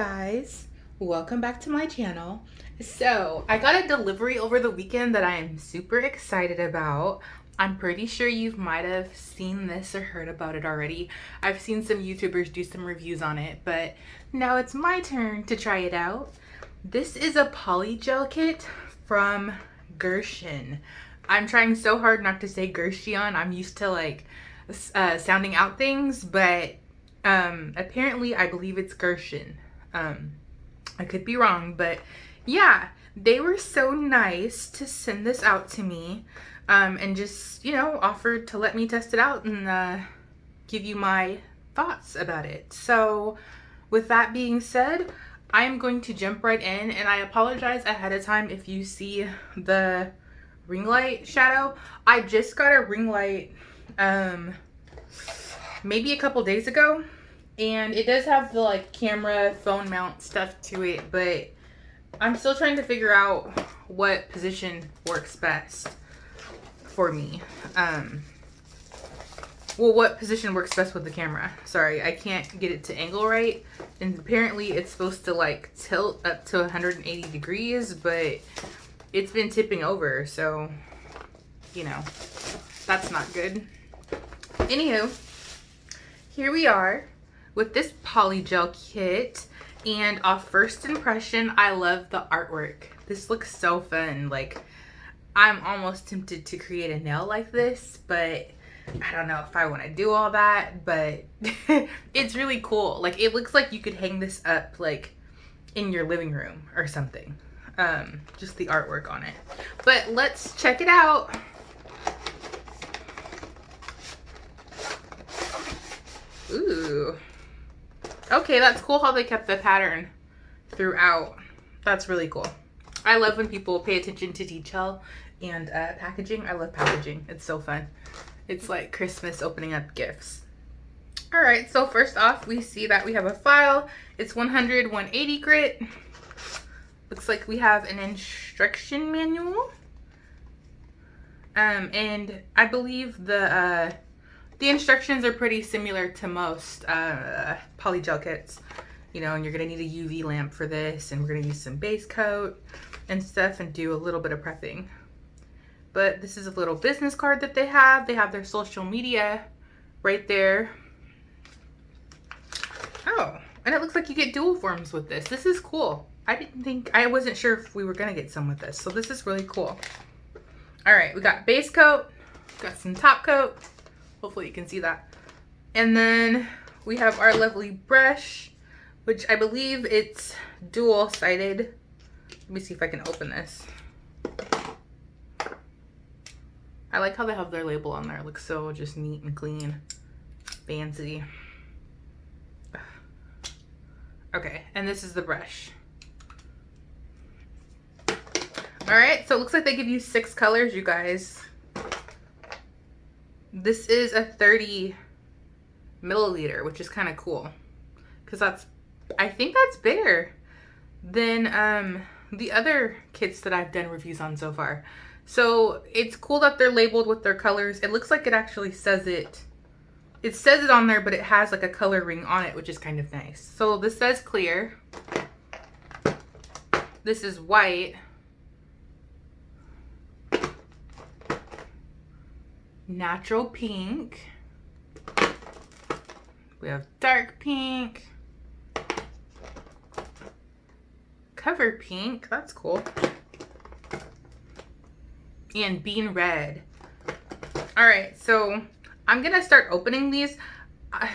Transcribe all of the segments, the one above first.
guys, welcome back to my channel. So I got a delivery over the weekend that I am super excited about. I'm pretty sure you might have seen this or heard about it already. I've seen some YouTubers do some reviews on it, but now it's my turn to try it out. This is a polygel kit from Gershion. I'm trying so hard not to say Gershion. I'm used to like sounding out things, but apparently I believe it's Gershion. I could be wrong, but yeah, they were so nice to send this out to me and just, you know, offered to let me test it out and give you my thoughts about it. So with that being said, I am going to jump right in, and I apologize ahead of time if you see the ring light shadow. I just got a ring light maybe a couple days ago, and it does have the like camera phone mount stuff to it, but I'm still trying to figure out what position works best for me. Well, what position works best with the camera. Sorry, I can't get it to angle right, and apparently it's supposed to like tilt up to 180 degrees, but it's been tipping over, so you know, that's not good. Anywho, here we are with this polygel kit, and off first impression, I love the artwork. This looks so fun. Like, I'm almost tempted to create a nail like this, but I don't know if I want to do all that, but it's really cool. Like, it looks like you could hang this up like in your living room or something. Just the artwork on it. But let's check it out. Ooh. Okay, that's cool how they kept the pattern throughout. That's really cool. I love when people pay attention to detail and packaging. I love packaging. It's so fun. It's like Christmas opening up gifts. All right, so first off, we see that we have a file. It's 100/180 grit. Looks like we have an instruction manual. And I believe the instructions are pretty similar to most polygel kits. You know, and you're gonna need a UV lamp for this, and we're gonna use some base coat and stuff and do a little bit of prepping. But this is a little business card that they have. They have their social media right there. Oh, and it looks like you get dual forms with this. This is cool. I wasn't sure if we were gonna get some with this, so this is really cool. All right, we got base coat, got some top coat. Hopefully you can see that. And then we have our lovely brush, which I believe it's dual-sided. Let me see if I can open this. I like how they have their label on there. It looks so just neat and clean. Fancy. Okay, and this is the brush. All right, so it looks like they give you 6 colors, you guys. This is a 30 milliliter, which is kind of cool, because I think that's bigger than the other kits that I've done reviews on so far. So it's cool that they're labeled with their colors. It looks like it actually says it. It says it on there, but it has like a color ring on it, which is kind of nice. So this says clear. This is white. Natural pink. We have dark pink. Cover pink. That's cool. And bean red. All right, so I'm gonna start opening these. I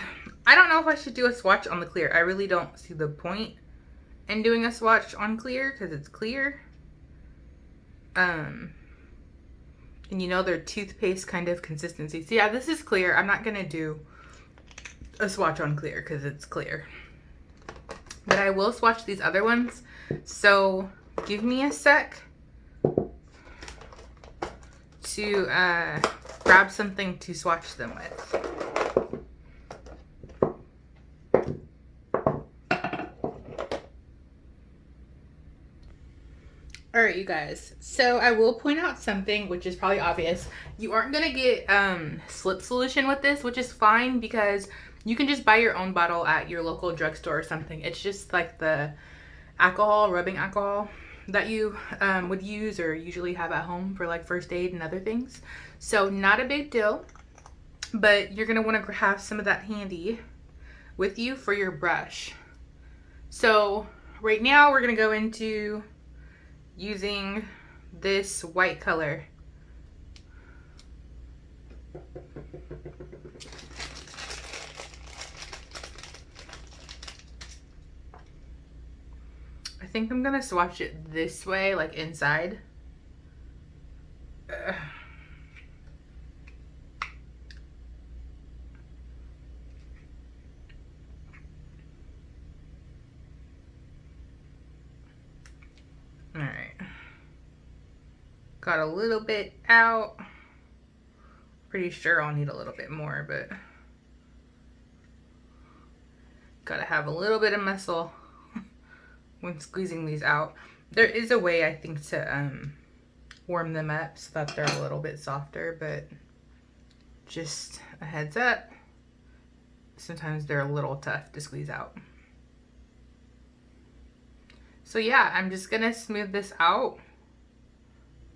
don't know if I should do a swatch on the clear. I really don't see the point in doing a swatch on clear because it's clear. And you know, they're toothpaste kind of consistency. So yeah, this is clear. I'm not gonna do a swatch on clear because it's clear. But I will swatch these other ones. So give me a sec to grab something to swatch them with. All right, you guys, so I will point out something which is probably obvious. You aren't gonna get slip solution with this, which is fine because You can just buy your own bottle at your local drugstore or something. It's just like the alcohol, rubbing alcohol that you would use or usually have at home for like first aid and other things. So not a big deal, but you're gonna wanna have some of that handy with you for your brush. So right now we're gonna go into using this white color. I think I'm gonna swatch it this way, like inside. All right. Got a little bit out. Pretty sure I'll need a little bit more, but gotta have a little bit of muscle when squeezing these out. There is a way, I think, to warm them up so that they're a little bit softer, but just a heads up, sometimes they're a little tough to squeeze out. So yeah, I'm just gonna smooth this out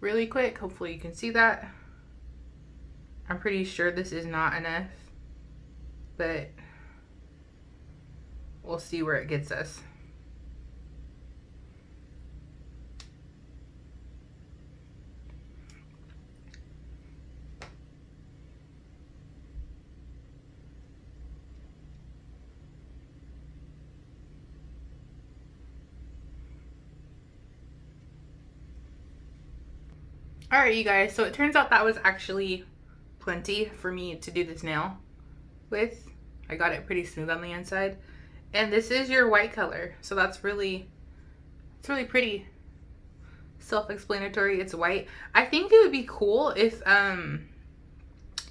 really quick. Hopefully you can see that. I'm pretty sure this is not enough, but we'll see where it gets us. All right, you guys, so it turns out that was actually plenty for me to do this nail with. I got it pretty smooth on the inside. And this is your white color, so that's really, it's really pretty. Self-explanatory, it's white. I think it would be cool if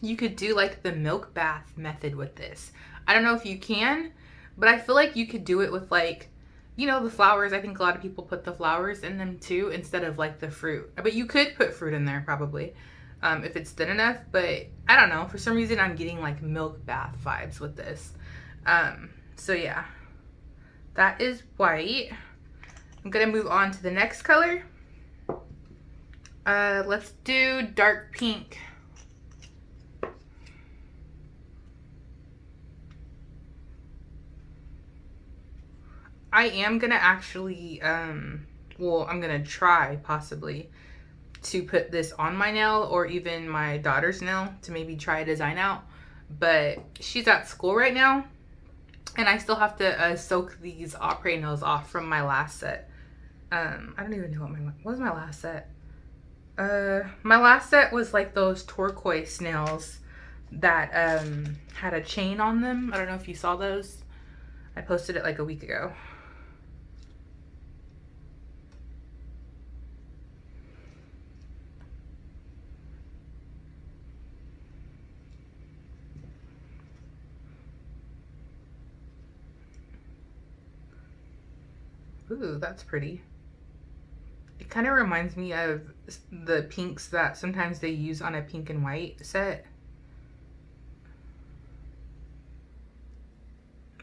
you could do like the milk bath method with this. I don't know if you can, but I feel like you could do it with like, you know, the flowers. I think a lot of people put the flowers in them too instead of like the fruit. But you could put fruit in there probably if it's thin enough. But I don't know. For some reason, I'm getting like milk bath vibes with this. So yeah, that is white. I'm gonna move on to the next color. Let's do dark pink. I am gonna actually, well, I'm gonna try possibly to put this on my nail or even my daughter's nail to maybe try a design out. But she's at school right now and I still have to soak these opera nails off from my last set. I don't even know what was my last set. My last set was like those turquoise nails that had a chain on them. I don't know if you saw those. I posted it like a week ago. Ooh, that's pretty. It kind of reminds me of the pinks that sometimes they use on a pink and white set.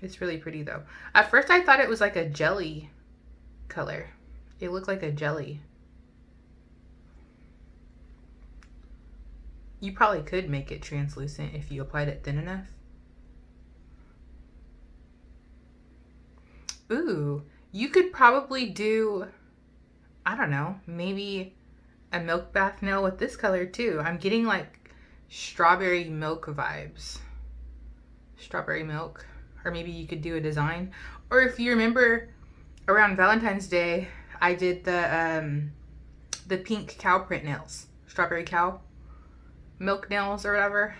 It's really pretty though. At first I thought it was like a jelly color. It looked like a jelly. You probably could make it translucent if you applied it thin enough. Ooh, you could probably do, I don't know, maybe a milk bath nail with this color too. I'm getting like strawberry milk vibes. Strawberry milk. Or maybe you could do a design. Or if you remember around Valentine's Day, I did the pink cow print nails. Strawberry cow milk nails or whatever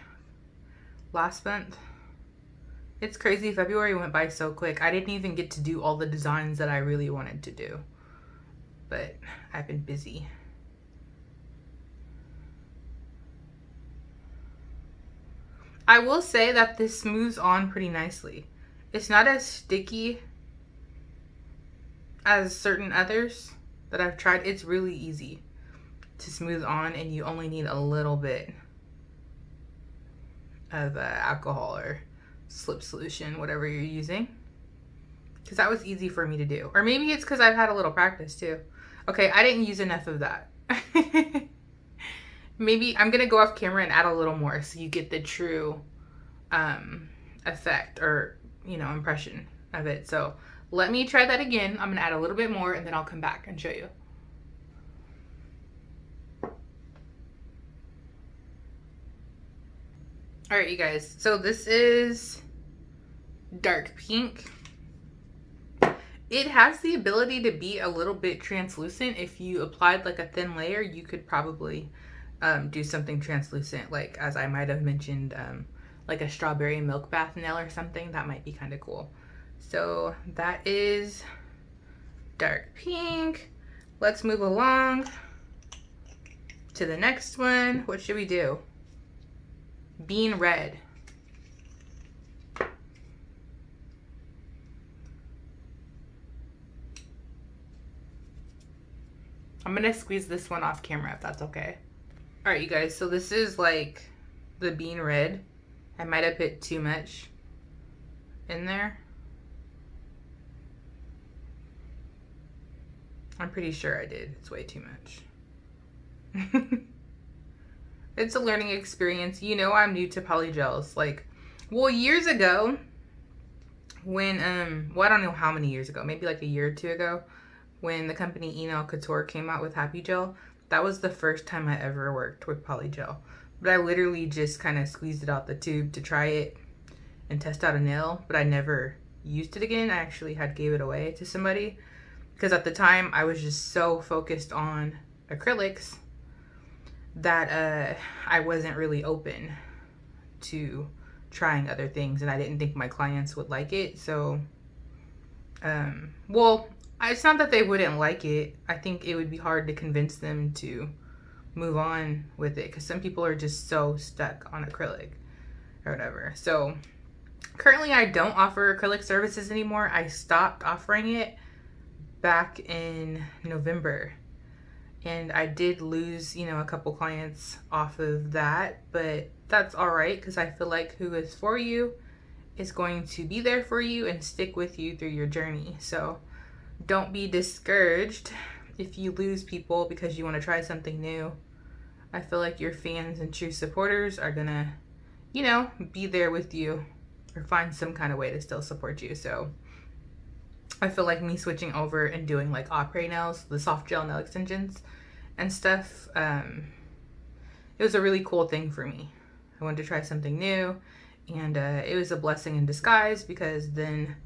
last month. It's crazy. February went by so quick. I didn't even get to do all the designs that I really wanted to do. But I've been busy. I will say that this smooths on pretty nicely. It's not as sticky as certain others that I've tried. It's really easy to smooth on and you only need a little bit of alcohol or slip solution, whatever you're using. Because that was easy for me to do. Or maybe it's because I've had a little practice too. Okay, I didn't use enough of that. Maybe I'm gonna go off camera and add a little more so you get the true effect or, you know, impression of it. So let me try that again. I'm gonna add a little bit more and then I'll come back and show you. All right, you guys, so this is dark pink. It has the ability to be a little bit translucent. If you applied like a thin layer, you could probably do something translucent, like as I might have mentioned, like a strawberry milk bath nail or something. That might be kind of cool. So that is dark pink. Let's move along to the next one. What should we do? Bean red. I'm gonna squeeze this one off camera if that's okay. All right, you guys, so this is like the bean red. I might have put too much in there. I'm pretty sure I did. It's way too much. It's a learning experience. You know, I'm new to polygels. Like, well, years ago, when, well, I don't know how many years ago, maybe like a year or two ago, when the company Enel Couture came out with Happy Gel, that was the first time I ever worked with polygel. But I literally just kind of squeezed it out the tube to try it and test out a nail, but I never used it again. I actually gave it away to somebody because at the time I was just so focused on acrylics that I wasn't really open to trying other things, and I didn't think my clients would like it. So, well, it's not that they wouldn't like it. I think it would be hard to convince them to move on with it because some people are just so stuck on acrylic or whatever. So currently I don't offer acrylic services anymore. I stopped offering it back in November, and I did lose, you know, a couple clients off of that, but that's all right because I feel like who is for you is going to be there for you and stick with you through your journey. So don't be discouraged if you lose people because you want to try something new. I feel like your fans and true supporters are gonna, you know, be there with you or find some kind of way to still support you. So I feel like me switching over and doing like après nails, the soft gel nail extensions and stuff, it was a really cool thing for me. I wanted to try something new, and it was a blessing in disguise because then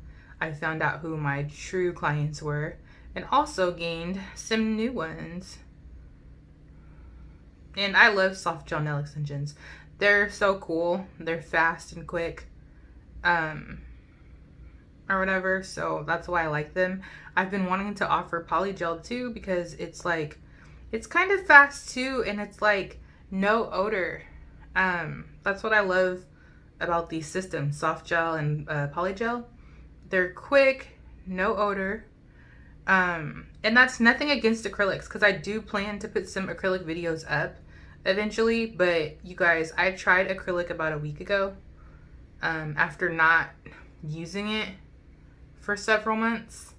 I found out who my true clients were and also gained some new ones. And I love soft gel nail extensions. They're so cool. They're fast and quick, or whatever. So that's why I like them. I've been wanting to offer polygel too because it's like, it's kind of fast too, and it's like no odor. That's what I love about these systems, soft gel and polygel. They're quick, no odor. And that's nothing against acrylics because I do plan to put some acrylic videos up eventually. But you guys, I tried acrylic about a week ago after not using it for several months,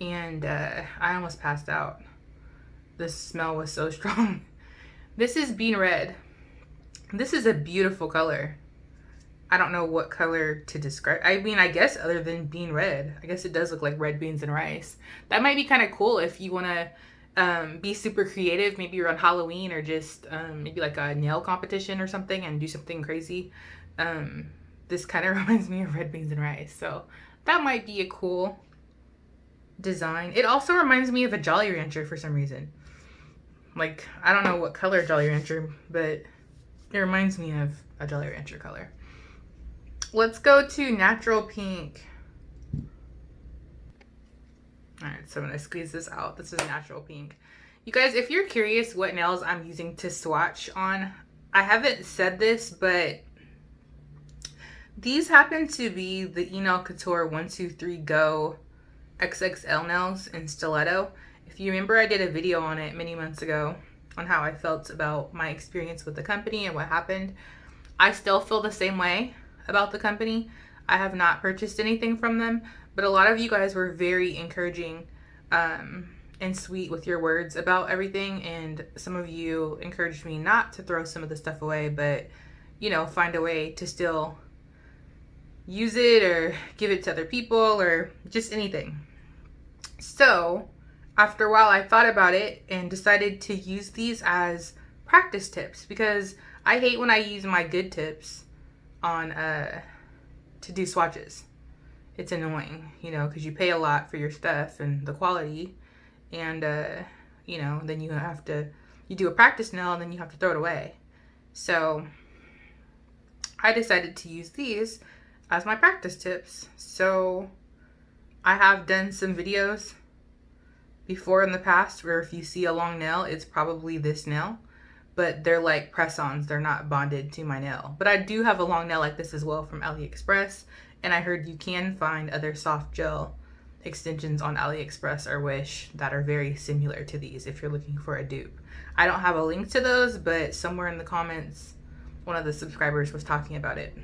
and I almost passed out. The smell was so strong. This is bean red. This is a beautiful color. I don't know what color to describe. I mean, I guess other than bean red, I guess it does look like red beans and rice. That might be kind of cool if you want to be super creative. Maybe you're on Halloween or just maybe like a nail competition or something and do something crazy. This kind of reminds me of red beans and rice. So that might be a cool design. It also reminds me of a Jolly Rancher for some reason. Like, I don't know what color Jolly Rancher, but it reminds me of a Jolly Rancher color. Let's go to natural pink. All right, so I'm gonna squeeze this out. This is natural pink. You guys, if you're curious what nails I'm using to swatch on, I haven't said this, but these happen to be the Enel Couture 123 Go XXL nails in stiletto. If you remember, I did a video on it many months ago on how I felt about my experience with the company and what happened. I still feel the same way about the company. I have not purchased anything from them, but a lot of you guys were very encouraging and sweet with your words about everything, and some of you encouraged me not to throw some of the stuff away, but you know, find a way to still use it or give it to other people or just anything. So after a while I thought about it and decided to use these as practice tips, because I hate when I use my good tips on to do swatches. It's annoying, you know, because you pay a lot for your stuff and the quality, and you know, then you do a practice nail and then you have to throw it away. So I decided to use these as my practice tips. So I have done some videos before in the past where if you see a long nail, it's probably this nail, but they're like press-ons, they're not bonded to my nail. But I do have a long nail like this as well from AliExpress, and I heard you can find other soft gel extensions on AliExpress or Wish that are very similar to these if you're looking for a dupe. I don't have a link to those, but somewhere in the comments one of the subscribers was talking about it.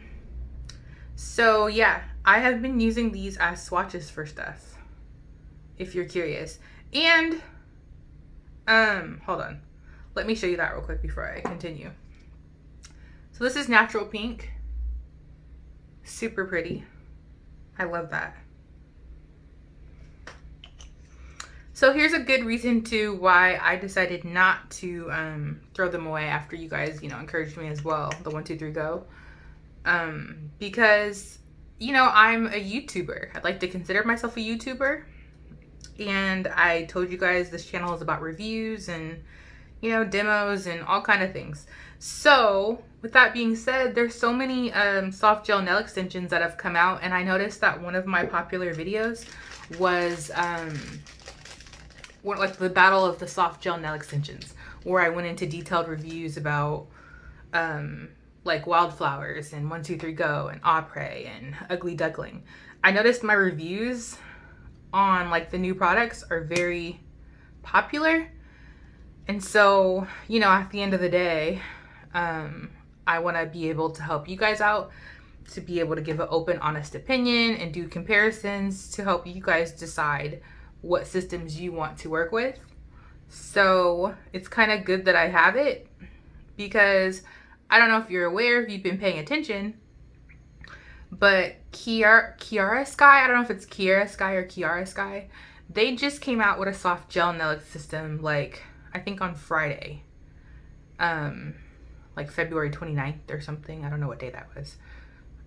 So yeah, I have been using these as swatches for stuff, if you're curious. And hold on, let me show you that real quick before I continue. So this is natural pink, super pretty. I love that. So here's a good reason to why I decided not to throw them away after you guys, you know, encouraged me as well, the 1, 2, 3 go. Because, you know, I'm a YouTuber. I'd like to consider myself a YouTuber. And I told you guys this channel is about reviews and, you know, demos and all kind of things. So with that being said, there's so many soft gel nail extensions that have come out, and I noticed that one of my popular videos was like the battle of the soft gel nail extensions, where I went into detailed reviews about like wildflowers and 1, 2, 3 go and après and ugly duckling. I noticed my reviews on like the new products are very popular, and so, you know, at the end of the day, I want to be able to help you guys out, to be able to give an open, honest opinion and do comparisons to help you guys decide what systems you want to work with. So it's kind of good that I have it, because I don't know if you're aware, if you've been paying attention, but Kiara Sky, I don't know if it's Kiara Sky or Kiara Sky, they just came out with a soft gel nail system, like I think on Friday, like February 29th or something. I don't know what day that was.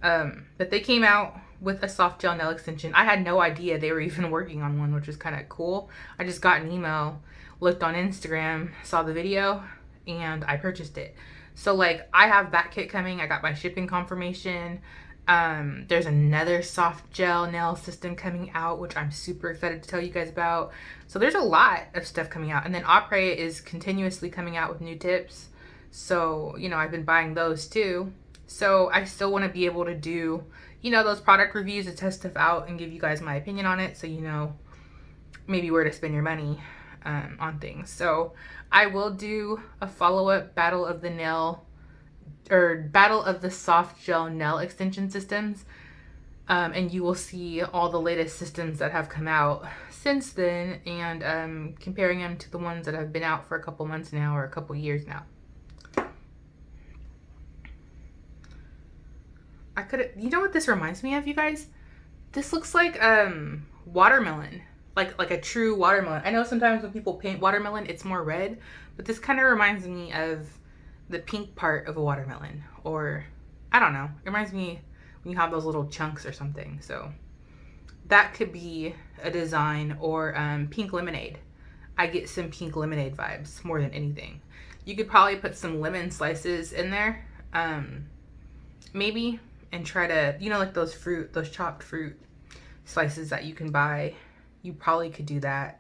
But they came out with a soft gel nail extension. I had no idea they were even working on one, which was kind of cool. I just got an email, looked on Instagram, saw the video, and I purchased it. So like, I have that kit coming. I got my shipping confirmation. There's another soft gel nail system coming out, which I'm super excited to tell you guys about. So there's a lot of stuff coming out. And then Après is continuously coming out with new tips. So, you know, I've been buying those too. So I still want to be able to do, you know, those product reviews, to test stuff out and give you guys my opinion on it, so you know maybe where to spend your money on things. So I will do a follow-up battle of the nail, or battle of the soft gel nail extension systems, and you will see all the latest systems that have come out since then, and comparing them to the ones that have been out for a couple months now, or a couple years now. You know what this reminds me of, you guys? This looks like watermelon, like a true watermelon. I know sometimes when people paint watermelon, it's more red, but this kind of reminds me of the pink part of a watermelon, or I don't know. It reminds me when you have those little chunks or something. So that could be a design, or pink lemonade. I get some pink lemonade vibes more than anything. You could probably put some lemon slices in there, maybe, and try to, you know, like those chopped fruit slices that you can buy. You probably could do that.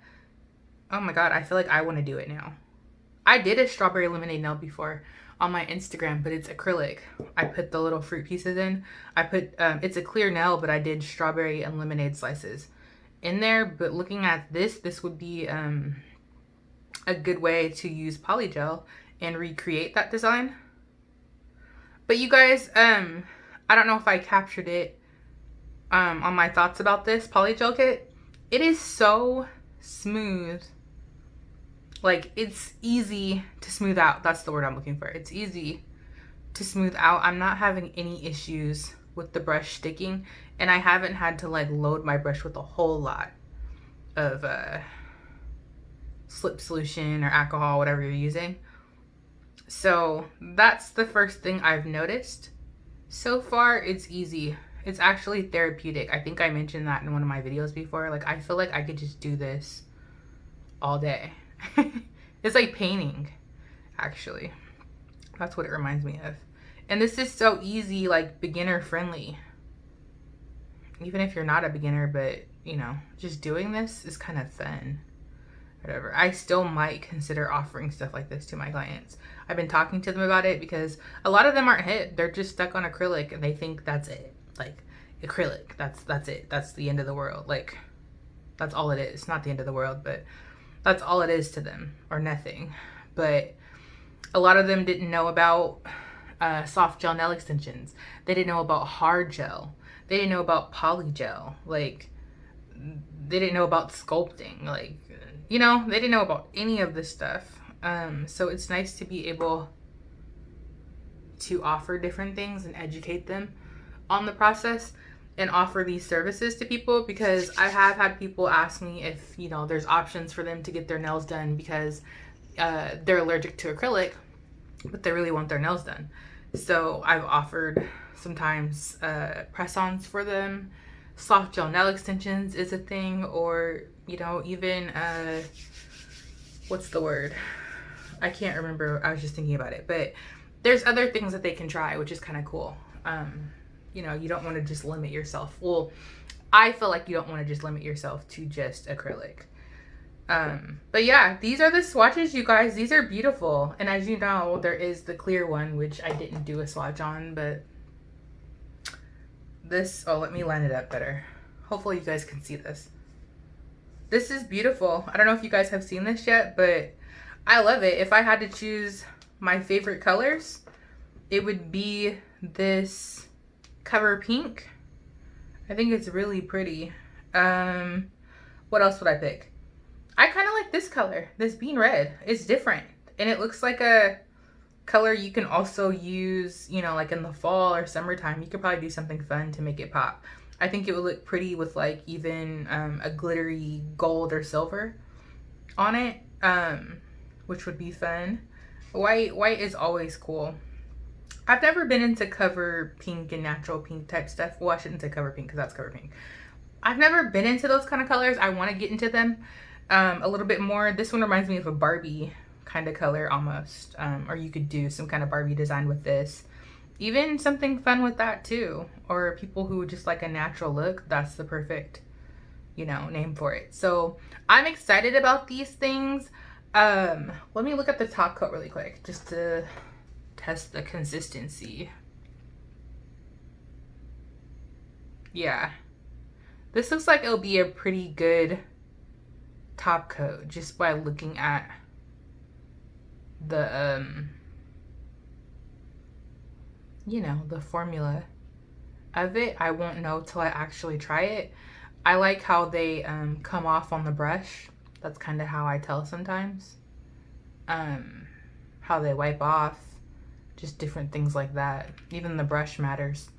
Oh my God, I feel like I want to do it now. I did a strawberry lemonade nail before on my Instagram, but it's acrylic. I put the little fruit pieces in. I put, it's a clear nail, but I did strawberry and lemonade slices in there. But looking at this would be a good way to use polygel and recreate that design. But you guys, I don't know if I captured it on my thoughts about this polygel kit. It is so smooth. Like, it's easy to smooth out. That's the word I'm looking for. It's easy to smooth out. I'm not having any issues with the brush sticking, and I haven't had to like load my brush with a whole lot of slip solution or alcohol, whatever you're using. So that's the first thing I've noticed. So far, it's easy. It's actually therapeutic. I think I mentioned that in one of my videos before. Like, I feel like I could just do this all day. It's like painting, actually. That's what it reminds me of. And this is so easy, like beginner friendly. Even if you're not a beginner, but you know, just doing this is kind of fun. Whatever. I still might consider offering stuff like this to my clients. I've been talking to them about it because a lot of them aren't hip. They're just stuck on acrylic and they think that's it. Like, acrylic, that's it. That's the end of the world. Like, that's all it is. Not the end of the world, but that's all it is to them, or nothing. But a lot of them didn't know about soft gel nail extensions. They didn't know about hard gel. They didn't know about polygel. Like, they didn't know about sculpting. Like, you know, they didn't know about any of this stuff. So it's nice to be able to offer different things and educate them on the process and offer these services to people, because I have had people ask me if, you know, there's options for them to get their nails done because they're allergic to acrylic, but they really want their nails done. So I've offered sometimes press-ons for them. Soft gel nail extensions is a thing, or, you know, even what's the word? I can't remember. I was just thinking about it, but there's other things that they can try, which is kind of cool. You know, you don't want to just limit yourself. Well, I feel like you don't want to just limit yourself to just acrylic. But yeah, these are the swatches, you guys. These are beautiful. And as you know, there is the clear one, which I didn't do a swatch on, but this, oh, let me line it up better. Hopefully you guys can see this. This is beautiful. I don't know if you guys have seen this yet, but I love it. If I had to choose my favorite colors, it would be this cover pink. I think it's really pretty. What else would I pick? I kind of like this color, this bean red. It's different, and it looks like a color you can also use, you know, like in the fall or summertime. You could probably do something fun to make it pop. I think it would look pretty with like even a glittery gold or silver on it, which would be fun. White is always cool. I've never been into cover pink and natural pink type stuff. Well, I shouldn't say cover pink because that's cover pink. I've never been into those kind of colors. I want to get into them a little bit more. This one reminds me of a Barbie kind of color almost, or you could do some kind of Barbie design with this. Even something fun with that too, or people who just like a natural look. That's the perfect, you know, name for it. So I'm excited about these things. Let me look at the top coat really quick just to test the consistency. Yeah, this looks like it'll be a pretty good top coat just by looking at the you know, the formula of it. I won't know till I actually try it. I like how they come off on the brush. That's kind of how I tell sometimes. How they wipe off, just different things like that. Even the brush matters,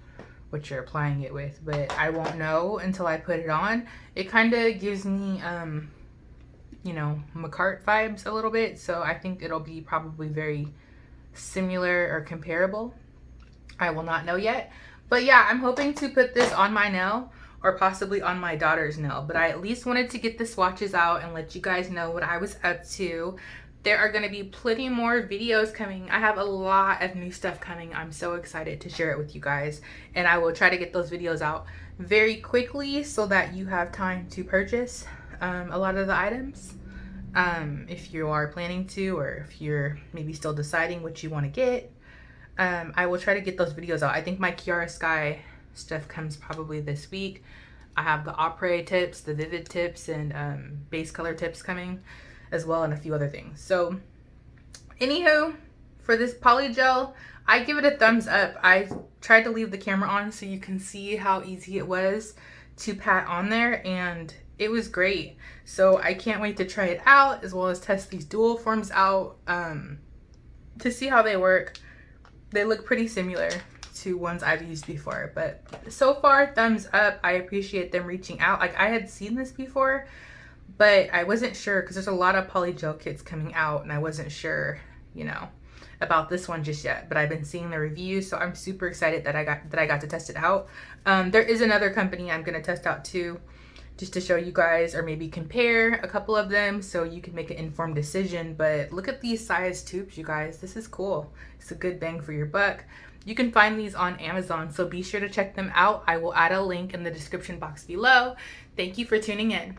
what you're applying it with, but I won't know until I put it on. It kind of gives me you know, McCart vibes a little bit, so I think it'll be probably very similar or comparable. I will not know yet, but yeah, I'm hoping to put this on my nail or possibly on my daughter's nail, but I at least wanted to get the swatches out and let you guys know what I was up to. There are going to be plenty more videos coming. I have a lot of new stuff coming. I'm so excited to share it with you guys, and I will try to get those videos out very quickly so that you have time to purchase a lot of the items, if you are planning to, or if you're maybe still deciding what you want to get. I will try to get those videos out. I think my Kiara Sky stuff comes probably this week. I have the Opera tips, the Vivid tips, and base color tips coming as well, and a few other things. So anywho, for this polygel, I give it a thumbs up. I tried to leave the camera on so you can see how easy it was to pat on there, and it was great. So I can't wait to try it out, as well as test these dual forms out to see how they work. They look pretty similar to ones I've used before, but so far, thumbs up. I appreciate them reaching out. Like, I had seen this before, but I wasn't sure because there's a lot of polygel kits coming out, and I wasn't sure, you know, about this one just yet. But I've been seeing the reviews, so I'm super excited that I got to test it out. There is another company I'm gonna test out too, just to show you guys, or maybe compare a couple of them so you can make an informed decision. But look at these size tubes, you guys. This is cool. It's a good bang for your buck. You can find these on Amazon, so be sure to check them out. I will add a link in the description box below. Thank you for tuning in.